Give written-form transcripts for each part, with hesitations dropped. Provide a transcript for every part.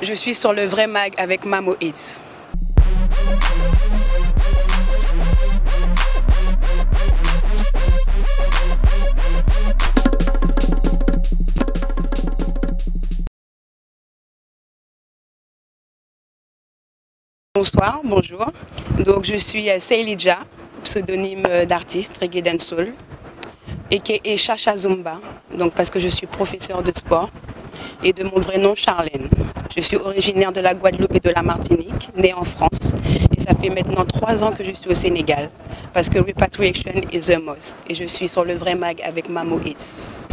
Je suis sur le vrai mag avec Mamo Hits. Bonsoir, bonjour. Donc je suis Seylidja, pseudonyme d'artiste reggae dancehall, et Chacha Zumba, donc parce que je suis professeure de sport, et de mon vrai nom Charlène. Je suis originaire de la Guadeloupe et de la Martinique, née en France, et ça fait maintenant 3 ans que je suis au Sénégal, parce que repatriation is a must, et je suis sur le vrai mag avec Mamo Hits.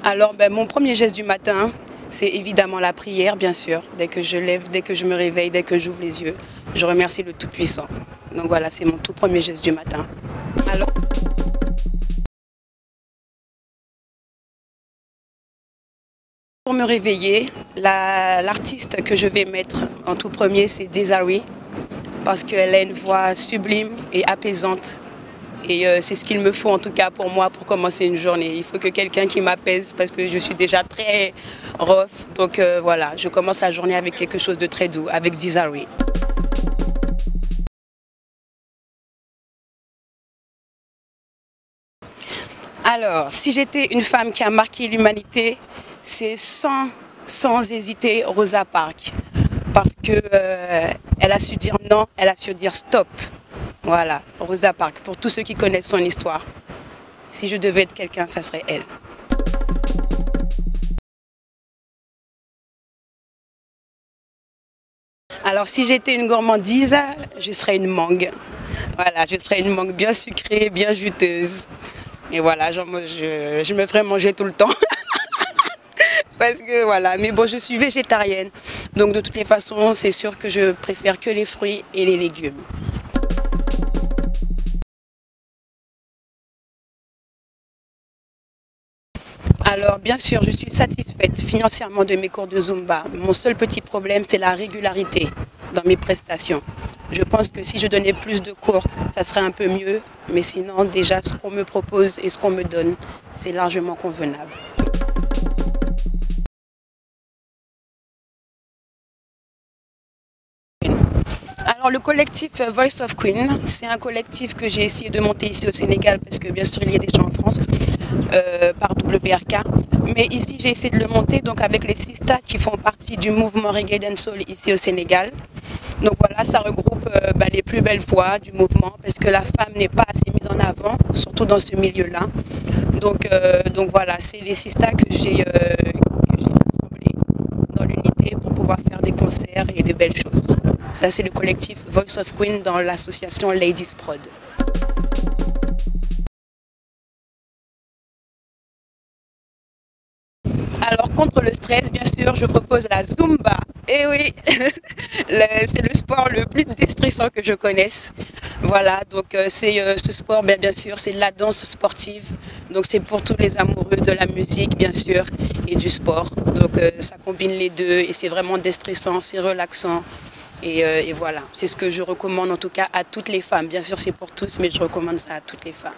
Alors, mon premier geste du matin, c'est évidemment la prière, bien sûr. Dès que je lève, dès que je me réveille, dès que j'ouvre les yeux, je remercie le Tout-Puissant. Donc voilà, c'est mon tout premier geste du matin. Alors, pour me réveiller, l'artiste que je vais mettre en tout premier, c'est Desiree, parce qu'elle a une voix sublime et apaisante. Et c'est ce qu'il me faut en tout cas pour moi pour commencer une journée. Il faut que quelqu'un qui m'apaise parce que je suis déjà très rough. Donc voilà, je commence la journée avec quelque chose de très doux, avec Desiree. Alors, si j'étais une femme qui a marqué l'humanité, c'est sans hésiter Rosa Parks. Parce qu'elle a su dire non, elle a su dire stop. Voilà, Rosa Parks, pour tous ceux qui connaissent son histoire. Si je devais être quelqu'un, ça serait elle. Alors, si j'étais une gourmandise, je serais une mangue. Voilà, je serais une mangue bien sucrée, bien juteuse. Et voilà, je me ferais manger tout le temps. Parce que voilà, mais bon, je suis végétarienne. Donc de toutes les façons, c'est sûr que je préfère que les fruits et les légumes. Alors bien sûr, je suis satisfaite financièrement de mes cours de Zumba. Mon seul petit problème, c'est la régularité dans mes prestations. Je pense que si je donnais plus de cours, ça serait un peu mieux. Mais sinon, déjà, ce qu'on me propose et ce qu'on me donne, c'est largement convenable. Alors le collectif Voice of Queen, c'est un collectif que j'ai essayé de monter ici au Sénégal parce que bien sûr il y a des gens en France par WRK. Mais ici j'ai essayé de le monter donc avec les sistas qui font partie du mouvement Reggae Dancehall ici au Sénégal. Donc voilà, ça regroupe les plus belles voix du mouvement parce que la femme n'est pas assez mise en avant, surtout dans ce milieu-là. Donc voilà, c'est les sistas que j'ai rassemblés dans l'unité pour pouvoir faire des concerts et de belles choses. Ça, c'est le collectif Voice of Queen dans l'association Ladies Prod. Alors, contre le stress, bien sûr, je propose la Zumba. Et oui, c'est le sport le plus déstressant que je connaisse. Voilà, donc ce sport, bien sûr, c'est la danse sportive. Donc, c'est pour tous les amoureux de la musique, bien sûr, et du sport. Donc, ça combine les deux et c'est vraiment déstressant, c'est relaxant. Et voilà, c'est ce que je recommande en tout cas à toutes les femmes. Bien sûr, c'est pour tous, mais je recommande ça à toutes les femmes.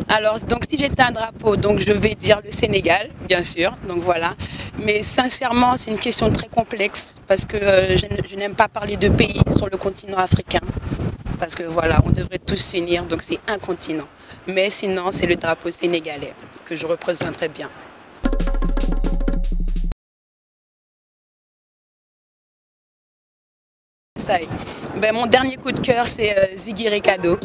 Alors, donc si j'étais un drapeau, donc je vais dire le Sénégal, bien sûr, donc voilà. Mais sincèrement, c'est une question très complexe parce que je n'aime pas parler de pays sur le continent africain. Parce que voilà, on devrait tous s'unir, donc c'est un continent. Mais sinon, c'est le drapeau sénégalais que je représente très bien. Ça y est. Mon dernier coup de cœur, c'est Ziggy Recado.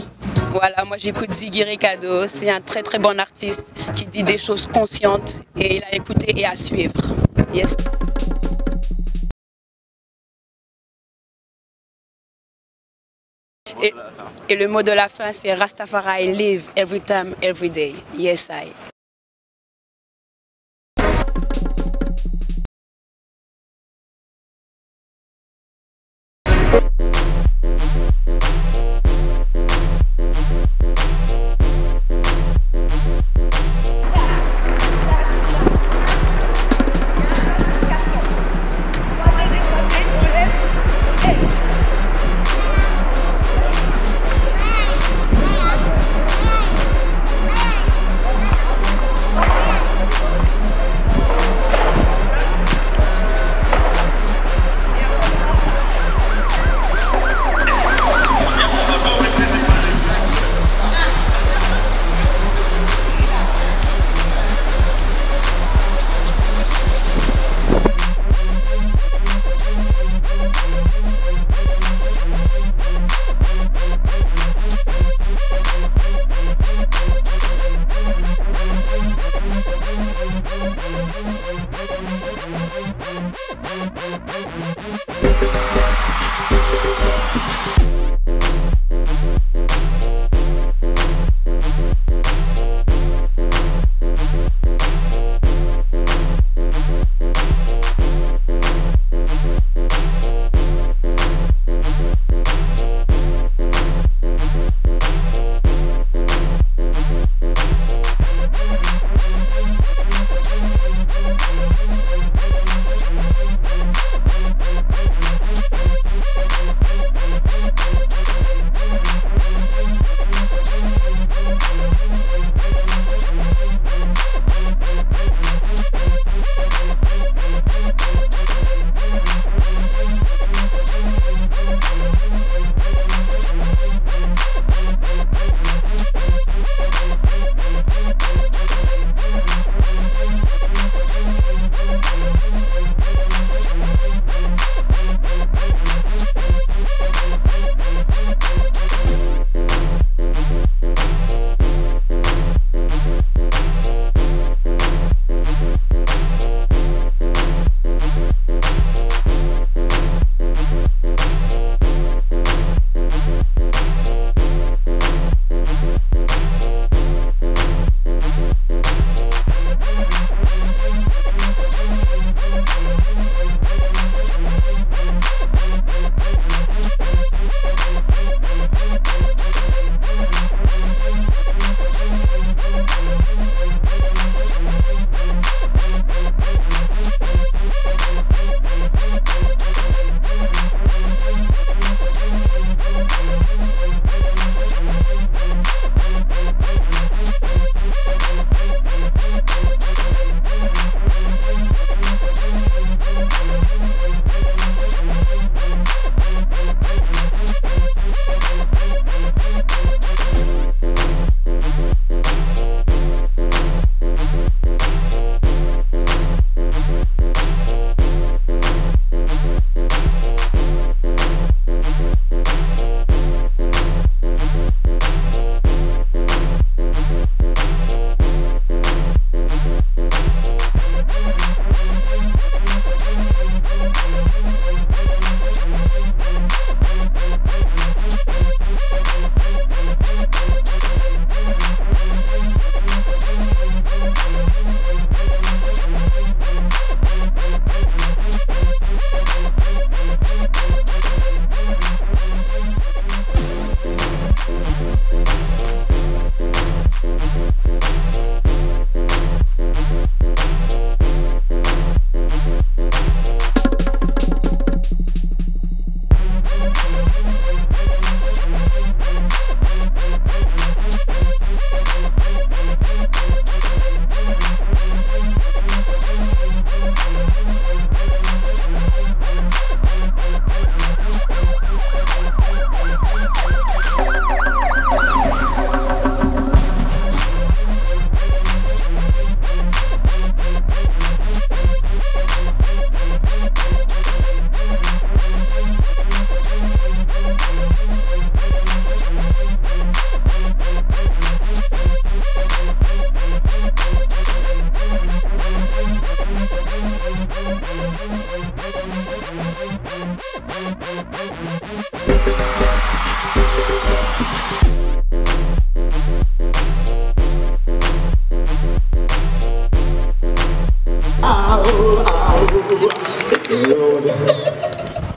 Voilà, moi j'écoute Ziggy Recado, c'est un très très bon artiste qui dit des choses conscientes et il a écouté et à suivre. Yes. Et le mot de la fin, c'est Rastafari live every time, every day. Yes, I.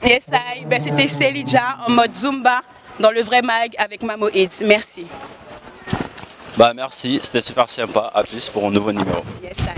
Yes, ben, c'était Selija en mode Zumba dans le vrai mag avec Mamo Aids. Merci. Bah merci, c'était super sympa. À plus pour un nouveau numéro. Yes, I.